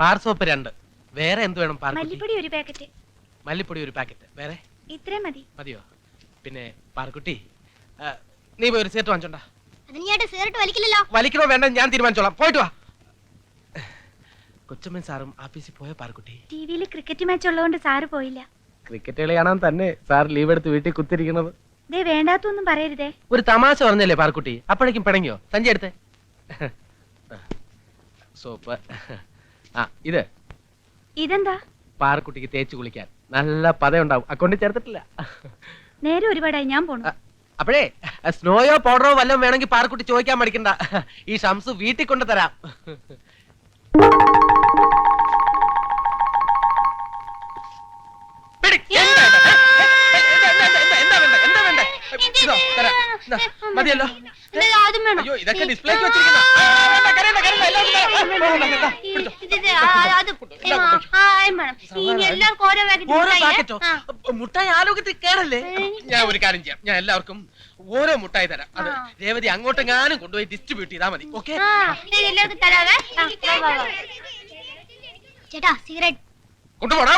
Bar soap 2. വേറെ എന്ത് വേണം? മല്ലിപ്പൊടി 1 പാക്കറ്റ്. മല്ലിപ്പൊടി 1 പാക്കറ്റ്. വേറെ? ഇത്രയും മതി. മതിയോ? പിന്നെ പാർക്കുട്ടി, നീ പോയി ഒരു സിഗരറ്റ് വാങ്ങിച്ചോണ്ടാ. വലിക്കണോ വേണ്ട ഞാൻ തീരുമാനിച്ചോളാം. പോയിട്ട് വാ. കൊച്ചമ്മൻ സാറും ആഫീസിൽ പോയ പാർക്കുട്ടി? ടിവിയിൽ ക്രിക്കറ്റ് മാച്ച് ഉള്ളതുകൊണ്ട് സാറ് പോയില്ല. ക്രിക്കറ്റ് കളി കാണാൻ തന്നെ സാർ ലീവ് എടുത്ത് വീട്ടിൽ കുത്തിരിക്കുന്നത്. വേണ്ടാത്തൊന്നും പറയരുതേ. ഒരു തമാശ പറഞ്ഞല്ലേ പാർക്കുട്ടി? അപ്പോഴേക്കും പിണങ്ങിയോ? സഞ്ചി എടുത്തേ. സോപ്പ്. ഇതെന്താ? പാർക്കുട്ടിക്ക് തേച്ച് കുളിക്കാൻ നല്ല പതയുണ്ടാവും. അക്കൗണ്ടിൽ ചേർത്തിട്ടില്ല. നേരെ ഒരുപാടായി, ഞാൻ പോണു. അപ്പോഴേ സ്നോയോ പൗഡറോ വല്ലതും വേണമെങ്കിൽ പാർക്കുട്ടി ചോദിക്കാൻ മടിക്കണ്ട. ഈ ഷംസ് വീട്ടിൽ കൊണ്ട് തരാം. മതിയല്ലോ. അയ്യോ ഇതൊക്കെ ഡിസ്പ്ലേക്ക് വെച്ചിരിക്കുന്ന മുട്ടായി ആലോകത്തിൽ കേറല്ലേ. ഞാൻ ഒരു കാര്യം ചെയ്യാം, ഞാൻ എല്ലാവർക്കും ഓരോ മുട്ടായി തരാം. അത് രേവതി അങ്ങോട്ടെങ്ങാനും കൊണ്ടുപോയി ഡിസ്ട്രിബ്യൂട്ട് ചെയ്താൽ മതി. ഓക്കെ? ചേട്ടാ സിഗരറ്റ് കൊണ്ടുപോടാ.